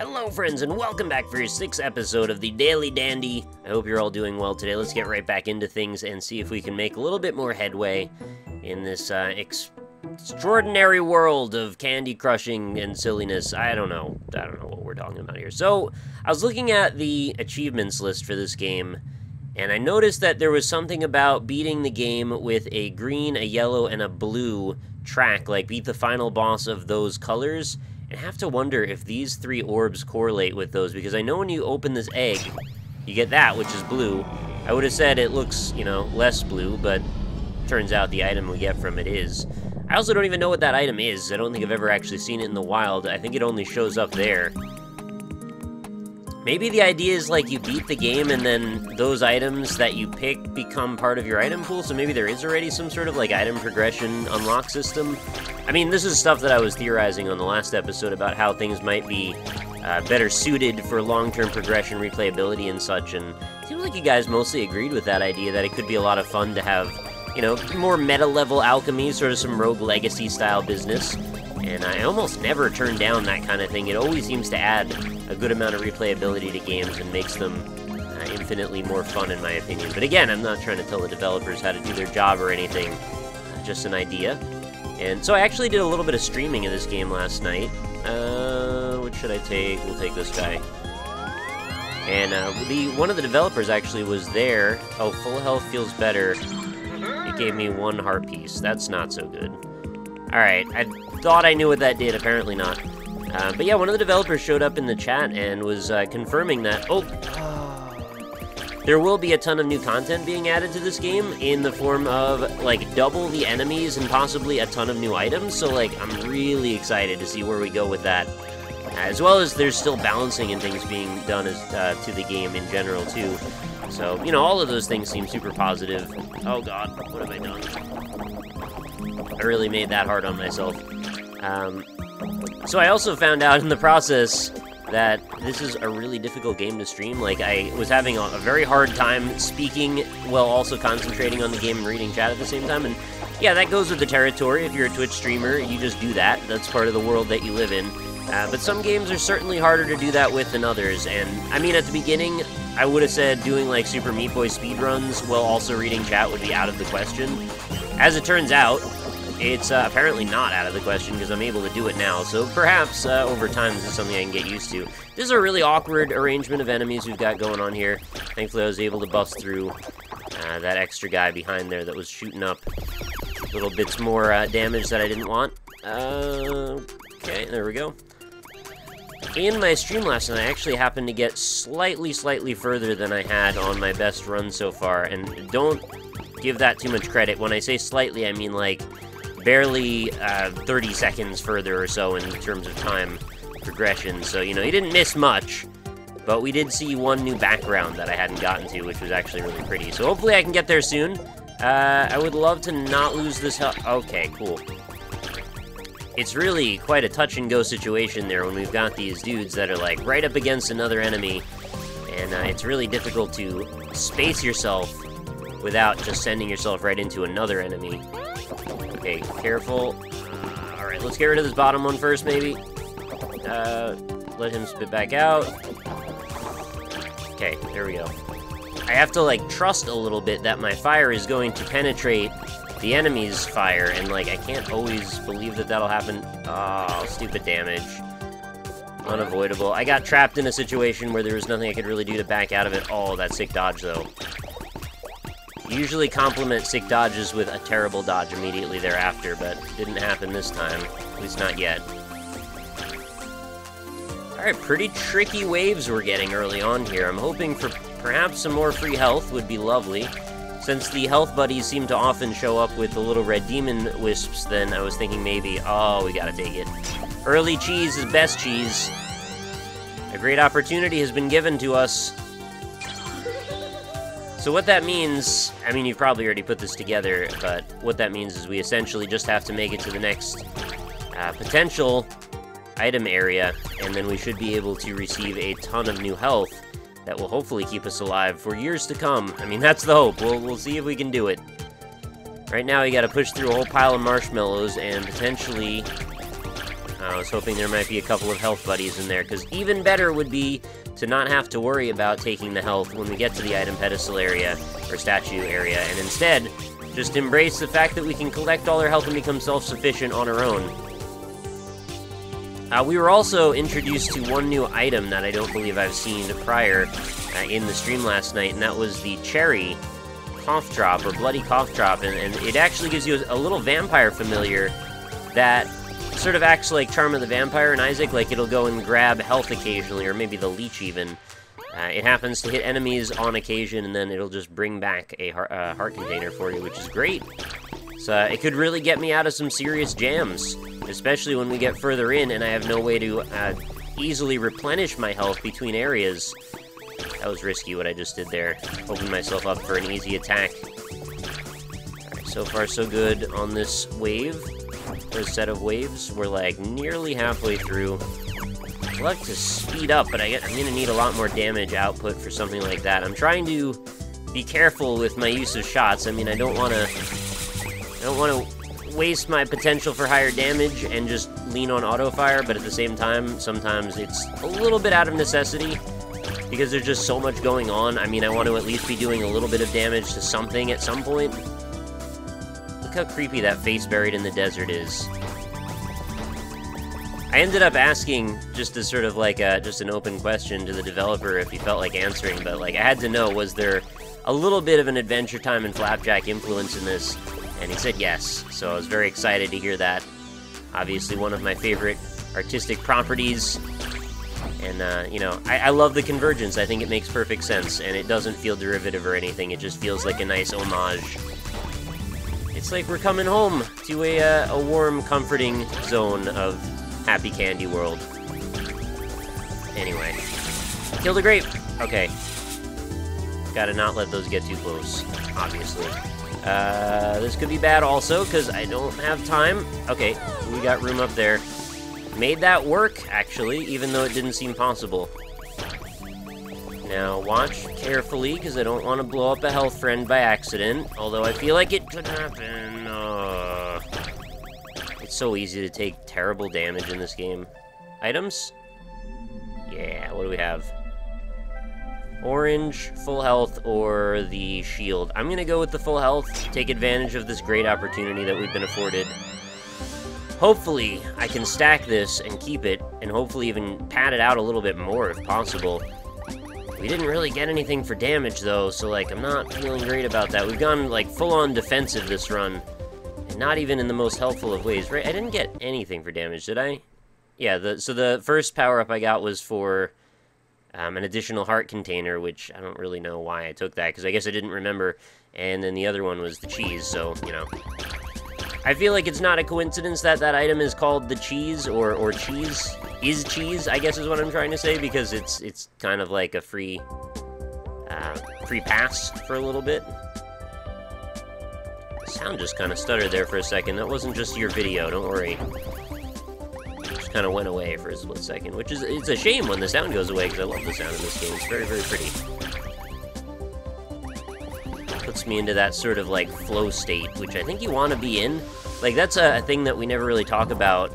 Hello friends, and welcome back for your 6th episode of the Daily Dandy. I hope you're all doing well today. Let's get right back into things and see if we can make a little bit more headway in this extraordinary world of candy crushing and silliness. I don't know what we're talking about here. So, I was looking at the achievements list for this game, and I noticed that there was something about beating the game with a green, a yellow, and a blue track, like beat the final boss of those colors. I have to wonder if these 3 orbs correlate with those, because I know when you open this egg, you get that, which is blue. I would have said it looks, less blue, but turns out the item we get from it is. I also don't even know what that item is. I don't think I've ever actually seen it in the wild. I think it only shows up there. Maybe the idea is like you beat the game and then those items that you pick become part of your item pool, so maybe there is already some sort of like item progression unlock system. I mean, this is stuff that I was theorizing on the last episode about how things might be better suited for long-term progression, replayability, and such, and it seems like you guys mostly agreed with that idea, that it could be a lot of fun to have, more meta-level alchemy, sort of some Rogue Legacy-style business. And I almost never turn down that kind of thing. It always seems to add a good amount of replayability to games and makes them infinitely more fun, in my opinion. But again, I'm not trying to tell the developers how to do their job or anything, just an idea. And so I actually did a little bit of streaming of this game last night. What should I take? We'll take this guy. And one of the developers actually was there. Oh, full health feels better. It gave me 1 heart piece. That's not so good. Alright, I thought I knew what that did, apparently not. But yeah, one of the developers showed up in the chat and was confirming that, there will be a ton of new content being added to this game in the form of, like, double the enemies and possibly a ton of new items. So, like, I'm really excited to see where we go with that. As well as there's still balancing and things being done to the game in general, too. So, all of those things seem super positive. Oh god, what have I done? I really made that hard on myself. So I also found out in the process that this is a really difficult game to stream. Like, I was having a very hard time speaking while also concentrating on the game and reading chat at the same time. And yeah, that goes with the territory. If you're a Twitch streamer, you just do that. That's part of the world that you live in. But some games are certainly harder to do that with than others. And I mean, at the beginning, I would have said doing like Super Meat Boy speedruns while also reading chat would be out of the question. As it turns out, it's apparently not out of the question because I'm able to do it now, so perhaps over time this is something I can get used to. This is a really awkward arrangement of enemies we've got going on here. Thankfully I was able to bust through that extra guy behind there that was shooting up little bits more damage that I didn't want. Okay, there we go. In my stream last night, I actually happened to get slightly further than I had on my best run so far, and don't give that too much credit. When I say slightly, I mean like barely 30 seconds further or so in terms of time progression. So, you didn't miss much, but we did see one new background that I hadn't gotten to, which was actually really pretty. So hopefully I can get there soon. I would love to not lose this health. Okay, cool. It's really quite a touch-and-go situation there when we've got these dudes that are, like, right up against another enemy, and it's really difficult to space yourself without just sending yourself right into another enemy. Okay, careful. Alright, let's get rid of this bottom one first, maybe. Let him spit back out. Okay, there we go. I have to, like, trust a little bit that my fire is going to penetrate the enemy's fire, and, like, I can't always believe that that'll happen. Oh, stupid damage. Unavoidable. I got trapped in a situation where there was nothing I could really do to back out of it. Oh, that sick dodge, though. Usually compliment sick dodges with a terrible dodge immediately thereafter, but it didn't happen this time. At least not yet. Alright, pretty tricky waves we're getting early on here. I'm hoping for perhaps some more free health would be lovely. Since the health buddies seem to often show up with the little red demon wisps, then I was thinking maybe, oh, we gotta take it. Early cheese is best cheese. A great opportunity has been given to us. So what that means, I mean, you've probably already put this together, but what that means is we essentially just have to make it to the next potential item area, and then we should be able to receive a ton of new health that will hopefully keep us alive for years to come. I mean, that's the hope. We'll see if we can do it. Right now, we gotta push through a whole pile of marshmallows and potentially I was hoping there might be a couple of health buddies in there, because even better would be to not have to worry about taking the health when we get to the item pedestal area, or statue area, and instead, just embrace the fact that we can collect all our health and become self-sufficient on our own. We were also introduced to one new item that I don't believe I've seen prior in the stream last night, and that was the Cherry Cough Drop, or Bloody Cough Drop, and it actually gives you a little vampire familiar that sort of acts like Charm of the Vampire and Isaac, like it'll go and grab health occasionally, or maybe the leech even. It happens to hit enemies on occasion, and then it'll just bring back a heart container for you, which is great. So it could really get me out of some serious jams, especially when we get further in and I have no way to easily replenish my health between areas. That was risky what I just did there, opened myself up for an easy attack. Alright, so far so good on this wave, or set of waves. We're like nearly halfway through. I'd like to speed up, but I'm gonna need a lot more damage output for something like that. I'm trying to be careful with my use of shots. I mean, I don't want to waste my potential for higher damage and just lean on auto fire, but at the same time, sometimes it's a little bit out of necessity because there's just so much going on. I mean, I want to at least be doing a little bit of damage to something at some point. Look how creepy that face buried in the desert is. I ended up asking, just as sort of like just an open question to the developer if he felt like answering, but like I had to know, was there a little bit of an Adventure Time and Flapjack influence in this? And he said yes, so I was very excited to hear that. Obviously one of my favorite artistic properties, and you know, I love the convergence. I think it makes perfect sense, and it doesn't feel derivative or anything. It just feels like a nice homage. It's like we're coming home to a warm, comforting zone of Happy Candy World. Anyway, kill the grape. Okay, gotta not let those get too close, obviously. This could be bad also, because I don't have time. Okay, we got room up there. Made that work, actually, even though it didn't seem possible. Now, watch carefully, because I don't want to blow up a health friend by accident, although I feel like it could happen. It's so easy to take terrible damage in this game. Items? Yeah, what do we have? Orange, full health, or the shield. I'm gonna go with the full health, take advantage of this great opportunity that we've been afforded. Hopefully, I can stack this and keep it, and hopefully even pad it out a little bit more if possible. We didn't really get anything for damage though, so like, I'm not feeling great about that. We've gone like full-on defensive this run, and not even in the most helpful of ways, right? I didn't get anything for damage, did I? Yeah, so the first power-up I got was for an additional heart container, which I don't really know why I took that, because I guess I didn't remember, and then the other one was the cheese, so, you know. I feel like it's not a coincidence that that item is called the cheese, or cheese is cheese, I guess is what I'm trying to say, because it's kind of like a free pass for a little bit. The sound just kind of stuttered there for a second. That wasn't just your video, don't worry. Kind of went away for a split second, which is, it's a shame when the sound goes away, because I love the sound in this game. It's very, very pretty. Puts me into that sort of like flow state, which I think you want to be in. Like, that's a thing that we never really talk about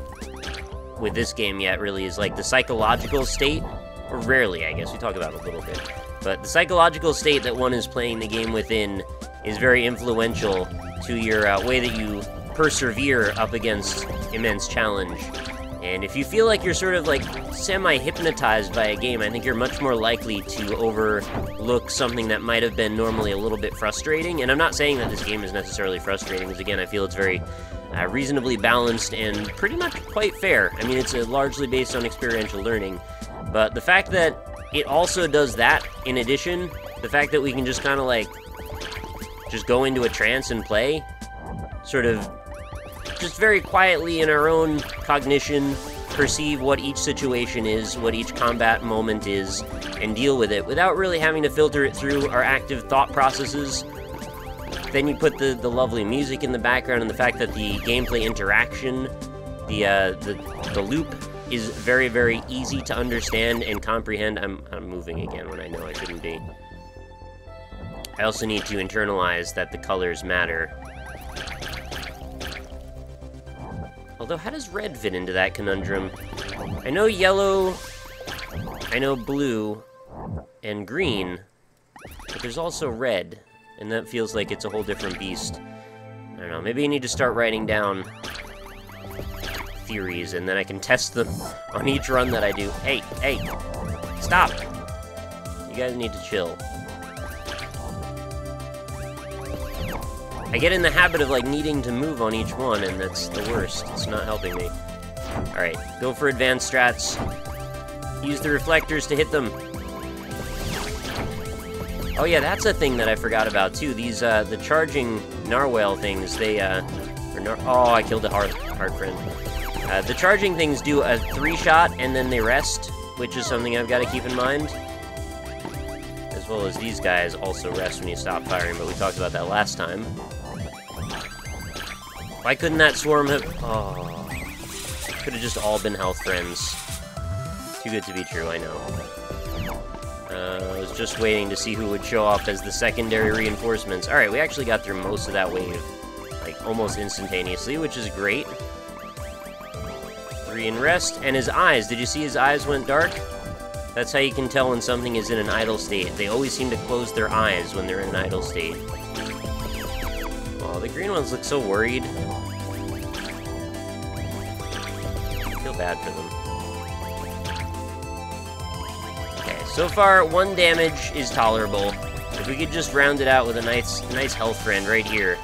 with this game yet, really, is like the psychological state, or rarely, I guess, we talk about it a little bit. But the psychological state that one is playing the game within is very influential to your way that you persevere up against immense challenge. And if you feel like you're sort of like semi-hypnotized by a game, I think you're much more likely to overlook something that might have been normally a little bit frustrating. And I'm not saying that this game is necessarily frustrating, because again, I feel it's very reasonably balanced and pretty much quite fair. I mean, it's largely based on experiential learning. But the fact that it also does that, in addition, the fact that we can just kind of like, just go into a trance and play, sort of just very quietly in our own cognition, perceive what each situation is, what each combat moment is, and deal with it without really having to filter it through our active thought processes. Then you put the lovely music in the background, and the fact that the gameplay interaction, the loop is very, very easy to understand and comprehend. I'm moving again when I know I shouldn't be. I also need to internalize that the colors matter. Although, how does red fit into that conundrum? I know yellow, I know blue, and green, but there's also red, and that feels like it's a whole different beast. I don't know, maybe I need to start writing down theories, and then I can test them on each run that I do. Hey, stop! You guys need to chill. I get in the habit of, like, needing to move on each one, and that's the worst. It's not helping me. Alright, go for advanced strats. Use the reflectors to hit them. Oh yeah, that's a thing that I forgot about, too. These, the charging narwhal things, they, oh, I killed a heart friend. The charging things do a 3-shot, and then they rest, which is something I've got to keep in mind. As well as these guys also rest when you stop firing, but we talked about that last time. Why couldn't that swarm have... Oh. Could have just all been health friends. Too good to be true, I know. I was just waiting to see who would show up as the secondary reinforcements. Alright, we actually got through most of that wave, like, almost instantaneously, which is great. 3 in rest, and his eyes. Did you see his eyes went dark? That's how you can tell when something is in an idle state. They always seem to close their eyes when they're in an idle state. Oh, the green ones look so worried. I feel bad for them. Okay, so far, 1 damage is tolerable. If we could just round it out with a nice health friend right here,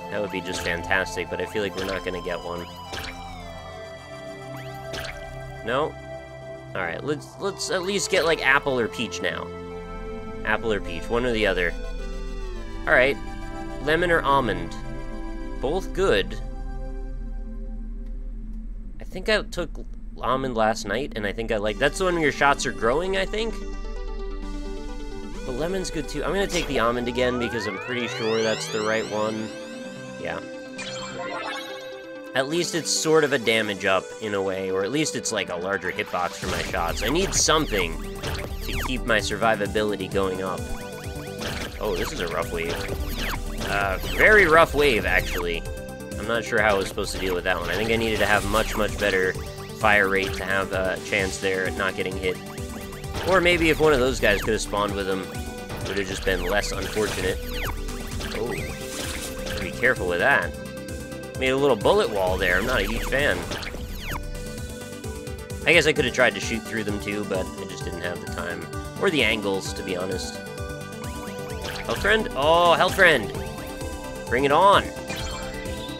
that would be just fantastic, but I feel like we're not going to get one. No? Alright, let's at least get, like, apple or peach now. Apple or peach, one or the other. Alright, lemon or almond. Both good. I think I took almond last night, and I think I like... That's the one where your shots are growing, I think? But lemon's good, too. I'm gonna take the almond again, because I'm pretty sure that's the right one. Yeah. At least it's sort of a damage up, in a way, or at least it's like a larger hitbox for my shots. I need something to keep my survivability going up. Oh, this is a rough wave. Very rough wave, actually. I'm not sure how I was supposed to deal with that one. I think I needed to have much better fire rate to have a chance there at not getting hit. Or maybe if one of those guys could have spawned with him, it would have just been less unfortunate. Oh, gotta be careful with that. Made a little bullet wall there. I'm not a huge fan. I guess I could have tried to shoot through them too, but I just didn't have the time. Or the angles, to be honest. Health friend? Oh, health friend! Bring it on!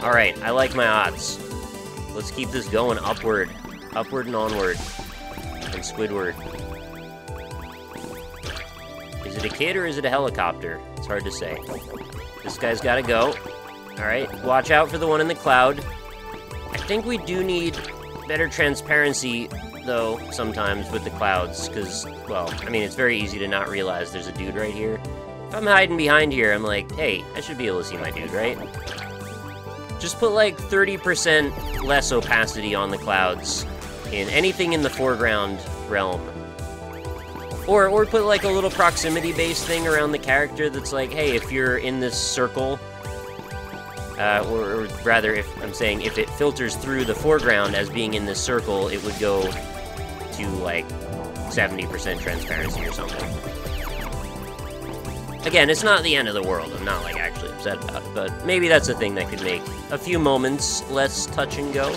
Alright, I like my odds. Let's keep this going upward. Upward and onward. And squidward. Is it a kid or is it a helicopter? It's hard to say. This guy's gotta go. Alright, watch out for the one in the cloud. I think we do need better transparency, though, sometimes with the clouds, because, well, I mean, it's very easy to not realize there's a dude right here. If I'm hiding behind here, I'm like, hey, I should be able to see my dude, right? Just put, like, 30% less opacity on the clouds in anything in the foreground realm. Or put, like, a little proximity-based thing around the character that's like, hey, if you're in this circle... or rather, if I'm saying if it filters through the foreground as being in this circle, it would go to, like, 70% transparency or something. Again, it's not the end of the world. I'm not, like, actually upset about it, but maybe that's a thing that could make a few moments less touch and go.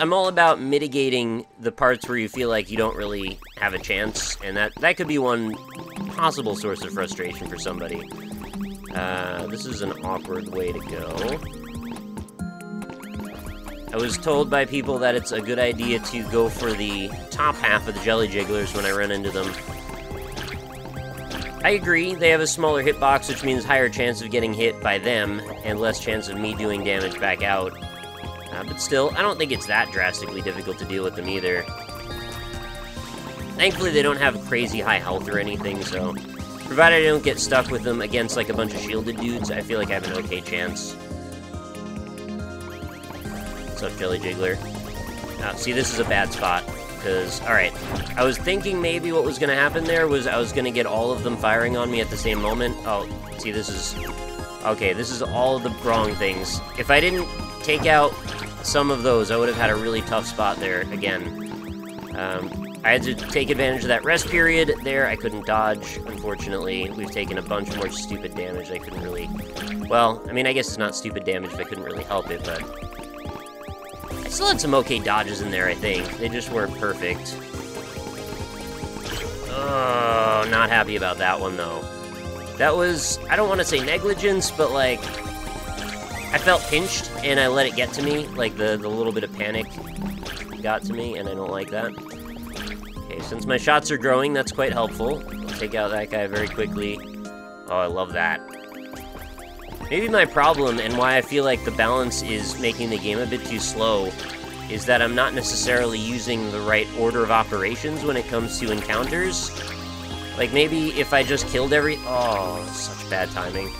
I'm all about mitigating the parts where you feel like you don't really have a chance, and that could be one possible source of frustration for somebody. This is an awkward way to go. I was told by people that it's a good idea to go for the top half of the jelly jigglers when I run into them. I agree, they have a smaller hitbox, which means higher chance of getting hit by them, and less chance of me doing damage back out. But still, I don't think it's that drastically difficult to deal with them either. Thankfully, they don't have crazy high health or anything, so... Provided I don't get stuck with them against, like, a bunch of shielded dudes, I feel like I have an okay chance. What's up, Jelly Jiggler? See, this is a bad spot, because, alright, I was thinking maybe what was going to happen there was I was going to get all of them firing on me at the same moment. Oh, see, this is... Okay, this is all of the wrong things. If I didn't take out some of those, I would have had a really tough spot there again. I had to take advantage of that rest period there. I couldn't dodge, unfortunately. We've taken a bunch more stupid damage. I couldn't really... Well, I mean, I guess it's not stupid damage if I couldn't really help it, but... I still had some okay dodges in there, I think. They just weren't perfect. Oh, not happy about that one, though. That was... I don't want to say negligence, but, like... I felt pinched, and I let it get to me. Like, the little bit of panic got to me, and I don't like that. Okay, since my shots are growing, that's quite helpful. I'll take out that guy very quickly. Oh, I love that. Maybe my problem, and why I feel like the balance is making the game a bit too slow, is that I'm not necessarily using the right order of operations when it comes to encounters. Like, maybe if I just killed Oh, such bad timing.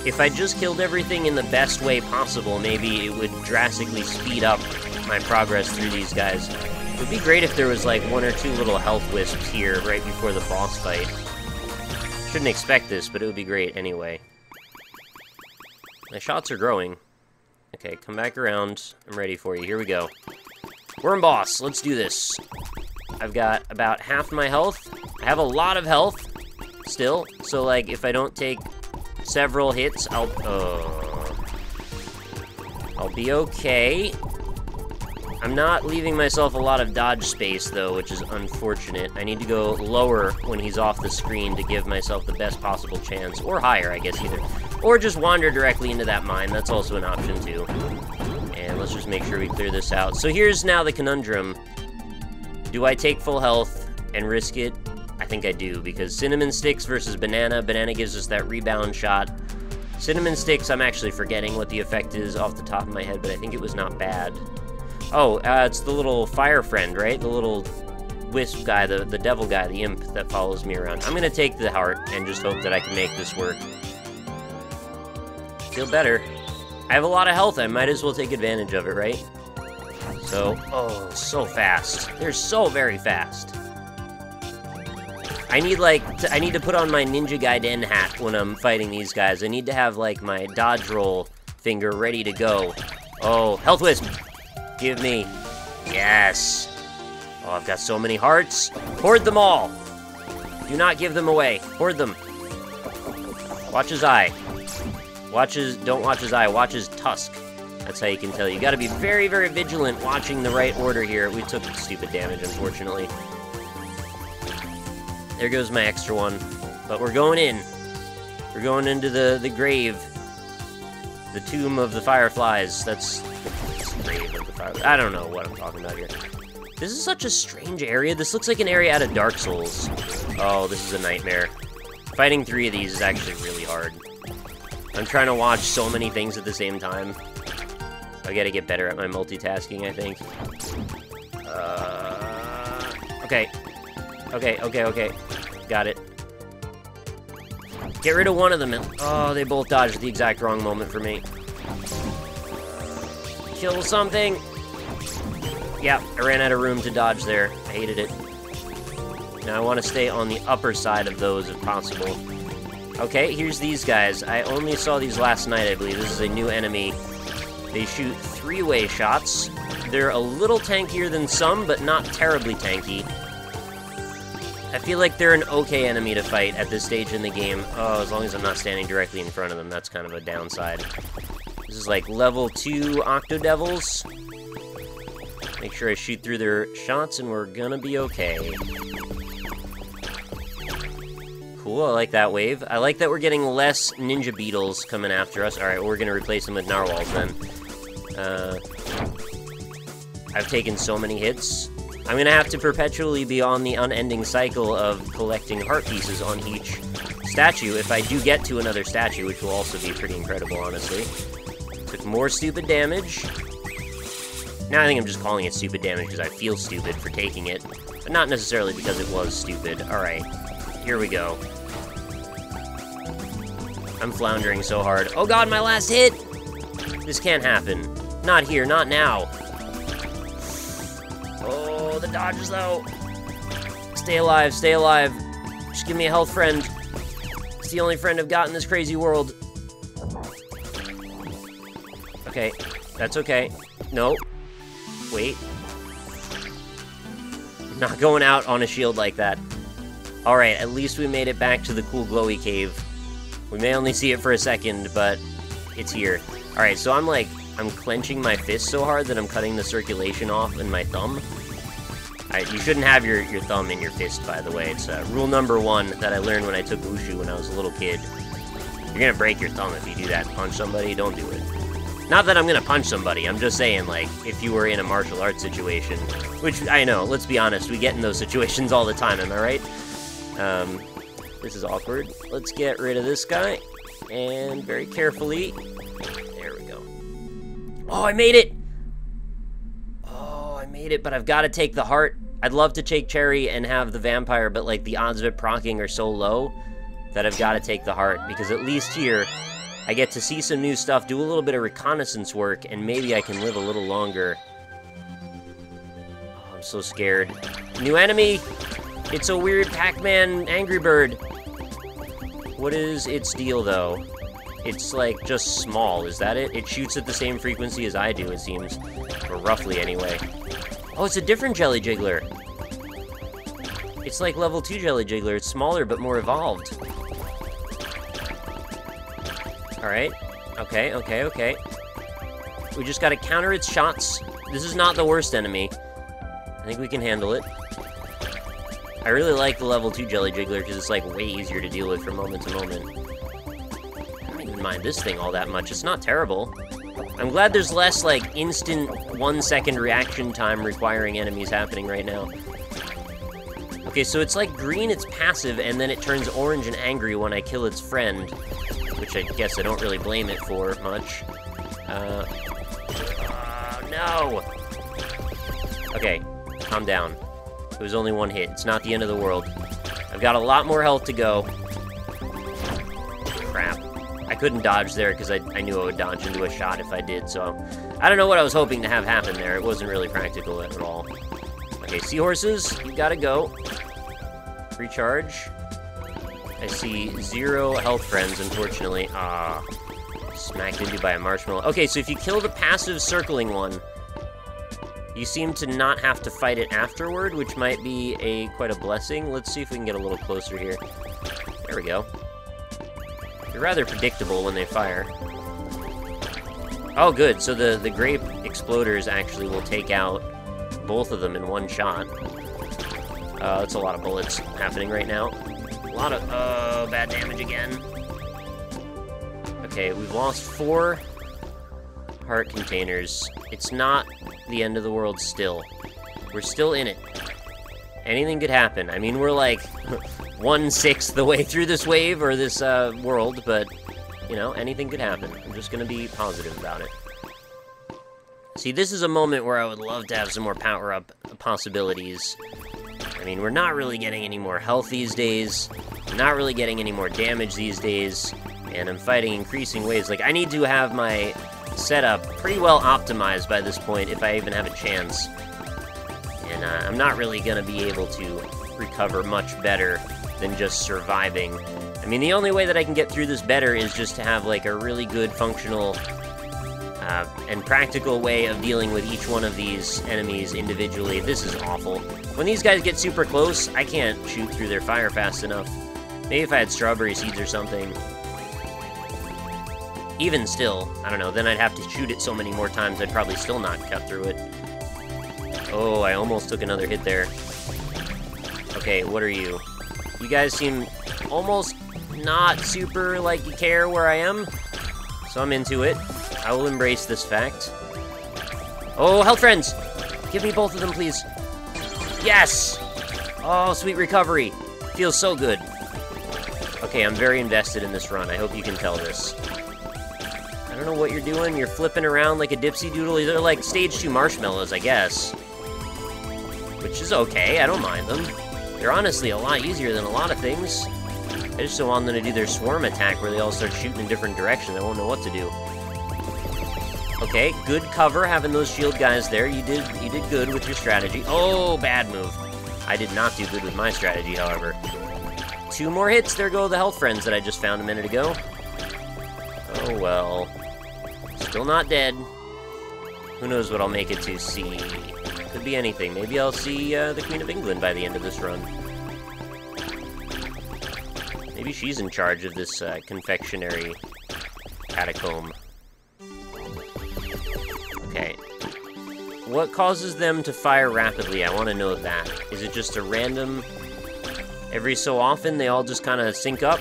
If I just killed everything in the best way possible, maybe it would drastically speed up my progress through these guys. It would be great if there was like 1 or 2 little health wisps here right before the boss fight. Shouldn't expect this, but it would be great anyway. My shots are growing. Okay, come back around. I'm ready for you. Here we go. Worm boss, let's do this. I've got about half my health. I have a lot of health still, so like if I don't take several hits, I'll be okay. I'm not leaving myself a lot of dodge space, though, which is unfortunate. I need to go lower when he's off the screen to give myself the best possible chance. Or higher, I guess, either. Or just wander directly into that mine. That's also an option, too. And let's just make sure we clear this out. So here's now the conundrum. Do I take full health and risk it? I think I do, because cinnamon sticks versus banana. Banana gives us that rebound shot. Cinnamon sticks, I'm actually forgetting what the effect is off the top of my head, but I think it was not bad. Oh, it's the little fire friend, right? The little wisp guy, the devil guy, the imp that follows me around. I'm gonna take the heart and just hope that I can make this work. Feel better. I have a lot of health, I might as well take advantage of it, right? So, oh, so fast. They're so very fast. I need, like, I need to put on my Ninja Gaiden hat when I'm fighting these guys. I need to have, like, my dodge roll finger ready to go. Oh, health wisp! Give me. Yes. Oh, I've got so many hearts. Hoard them all. Do not give them away. Hoard them. Watch his eye. Don't watch his eye, watch his tusk. That's how you can tell. You gotta be very, very vigilant watching the right order here. We took stupid damage, unfortunately. There goes my extra one. But we're going in. We're going into the grave. The tomb of the fireflies. That's the grave of the fireflies. I don't know what I'm talking about here. This is such a strange area. This looks like an area out of Dark Souls. Oh, this is a nightmare. Fighting 3 of these is actually really hard. I'm trying to watch so many things at the same time. I gotta get better at my multitasking, I think. Okay. Okay. Got it. Get rid of one of them. Oh, they both dodged at the exact wrong moment for me. Kill something. Yeah, I ran out of room to dodge there. I hated it. Now I want to stay on the upper side of those if possible. Okay, here's these guys. I only saw these last night, I believe. This is a new enemy. They shoot 3-way shots. They're a little tankier than some, but not terribly tanky. I feel like they're an okay enemy to fight at this stage in the game. Oh, as long as I'm not standing directly in front of them, that's kind of a downside. This is like level 2 Octodevils. Make sure I shoot through their shots and we're gonna be okay. Cool, I like that wave. I like that we're getting less ninja beetles coming after us. Alright, we're gonna replace them with narwhals then. I've taken so many hits. I'm gonna have to perpetually be on the unending cycle of collecting heart pieces on each statue if I do get to another statue, which will also be pretty incredible, honestly. Took more stupid damage. Now I think I'm just calling it stupid damage because I feel stupid for taking it, but not necessarily because it was stupid. Alright, here we go. I'm floundering so hard. Oh god, my last hit! This can't happen. Not here, not now. Oh, the dodges, though. Stay alive, stay alive. Just give me a health friend. It's the only friend I've got in this crazy world. okay. That's okay. No. Wait. I'm not going out on a shield like that. Alright, at least we made it back to the cool glowy cave. We may only see it for a second, but it's here. Alright, so I'm clenching my fist so hard that I'm cutting the circulation off in my thumb. Alright, you shouldn't have your thumb in your fist, by the way. It's rule number 1 that I learned when I took wushu when I was a little kid. You're gonna break your thumb if you do that. Punch somebody, don't do it. Not that I'm gonna punch somebody, I'm just saying, like, if you were in a martial arts situation, which, I know, let's be honest, we get in those situations all the time, am I right? This is awkward. Let's get rid of this guy, and very carefully, there we go. Oh, I made it! Oh, I made it, but I've got to take the heart. I'd love to take Cherry and have the vampire, but, like, the odds of it proccing are so low that I've got to take the heart, because at least here, I get to see some new stuff, do a little bit of reconnaissance work, and maybe I can live a little longer. Oh, I'm so scared. New enemy! It's a weird Pac-Man Angry Bird. What is its deal, though? It's, like, just small, is that it? It shoots at the same frequency as I do, it seems. Or roughly, anyway. Oh, it's a different Jelly Jiggler. It's like level 2 Jelly Jiggler. It's smaller, but more evolved. Alright. Okay, okay, okay. We just gotta counter its shots. This is not the worst enemy. I think we can handle it. I really like the level 2 Jelly Jiggler because it's, like, way easier to deal with from moment to moment. I don't even mind this thing all that much. It's not terrible. I'm glad there's less, like, instant 1-second reaction time requiring enemies happening right now. Okay, so it's like green, it's passive, and then it turns orange and angry when I kill its friend. Which I guess I don't really blame it for much. No! Okay, calm down. It was only one hit. It's not the end of the world. I've got a lot more health to go. Crap. I couldn't dodge there because I knew I would dodge into a shot if I did, so... I don't know what I was hoping to have happen there. It wasn't really practical at all. Okay, seahorses, you gotta go. Recharge. I see 0 health friends, unfortunately. Ah, smacked into by a marshmallow. Okay, so if you kill the passive circling one, you seem to not have to fight it afterward, which might be quite a blessing. Let's see if we can get a little closer here. There we go. They're rather predictable when they fire. Oh, good. So the grape exploders actually will take out both of them in one shot. That's a lot of bullets happening right now. A lot of, bad damage again. Okay, we've lost 4 heart containers. It's not the end of the world still. We're still in it. Anything could happen. I mean, we're like 1/6 the way through this wave or this world, but, you know, anything could happen. I'm just gonna be positive about it. See, this is a moment where I would love to have some more power-up possibilities. I mean, we're not really getting any more health these days, not really getting any more damage these days, and I'm fighting increasing waves. Like, I need to have my setup pretty well optimized by this point if I even have a chance. And I'm not really going to be able to recover much better than just surviving. I mean, the only way that I can get through this better is just to have, like, a really good functional and practical way of dealing with each one of these enemies individually. This is awful. When these guys get super close, I can't shoot through their fire fast enough. Maybe if I had strawberry seeds or something. Even still, I don't know, then I'd have to shoot it so many more times I'd probably still not cut through it. Oh, I almost took another hit there. Okay, what are you? You guys seem almost not super like you care where I am, so I'm into it. I will embrace this fact. Oh, health friends! Give me both of them, please. Yes! Oh, sweet recovery. Feels so good. Okay, I'm very invested in this run. I hope you can tell this. I don't know what you're doing. You're flipping around like a dipsy doodle. They're like stage 2 marshmallows, I guess. Which is okay. I don't mind them. They're honestly a lot easier than a lot of things. I just don't want them to do their swarm attack where they all start shooting in different directions. I won't know what to do. Okay, good cover having those shield guys there. You did good with your strategy. Oh, bad move. I did not do good with my strategy, however. 2 more hits. There go the health friends that I just found a minute ago. Oh, well. Still not dead. Who knows what I'll make it to see. Could be anything. Maybe I'll see the Queen of England by the end of this run. Maybe she's in charge of this confectionery catacomb. Okay. What causes them to fire rapidly? I want to know that. Is it just a random... Every so often they all just kind of sync up?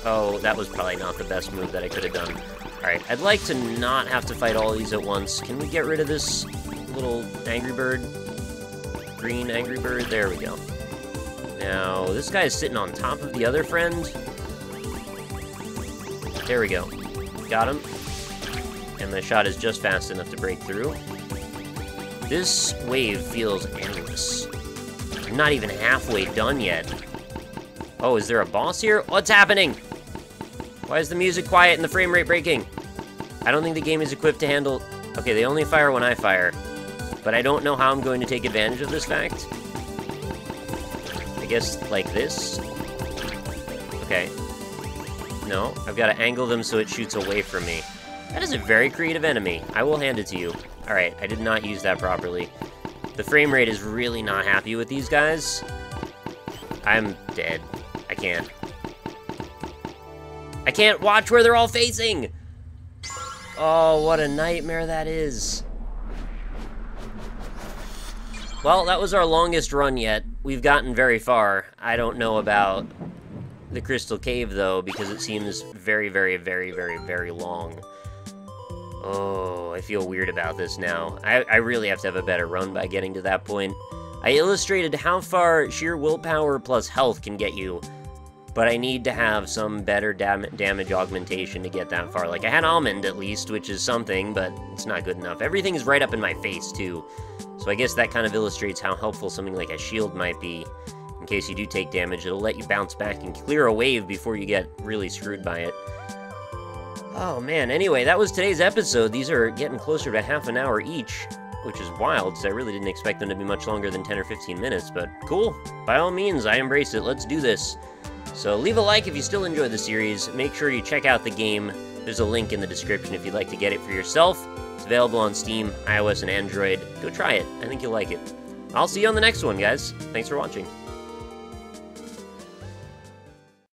Oh, that was probably not the best move that I could have done. Alright, I'd like to not have to fight all these at once. Can we get rid of this little Angry Bird? Green Angry Bird? There we go. Now, this guy is sitting on top of the other friend. There we go. Got him. And my shot is just fast enough to break through. This wave feels endless. I'm not even halfway done yet. Oh, is there a boss here? What's happening? Why is the music quiet and the frame rate breaking? I don't think the game is equipped to handle... Okay, they only fire when I fire. But I don't know how I'm going to take advantage of this fact. I guess like this? Okay. No, I've got to angle them so it shoots away from me. That is a very creative enemy. I will hand it to you. Alright, I did not use that properly. The frame rate is really not happy with these guys. I'm dead. I can't. I can't watch where they're all facing! Oh, what a nightmare that is. Well, that was our longest run yet. We've gotten very far. I don't know about the Crystal Cave, though, because it seems very, very, very, very, very long. Oh, I feel weird about this now. I really have to have a better run by getting to that point. I illustrated how far sheer willpower plus health can get you, but I need to have some better damage augmentation to get that far. Like, I had Almond, at least, which is something, but it's not good enough. Everything is right up in my face, too. So I guess that kind of illustrates how helpful something like a shield might be. In case you do take damage, it'll let you bounce back and clear a wave before you get really screwed by it. Oh, man. Anyway, that was today's episode. These are getting closer to half an hour each, which is wild, because I really didn't expect them to be much longer than 10 or 15 minutes, but cool. By all means, I embrace it. Let's do this. So leave a like if you still enjoy the series. Make sure you check out the game. There's a link in the description if you'd like to get it for yourself. It's available on Steam, iOS, and Android. Go try it. I think you'll like it. I'll see you on the next one, guys. Thanks for watching.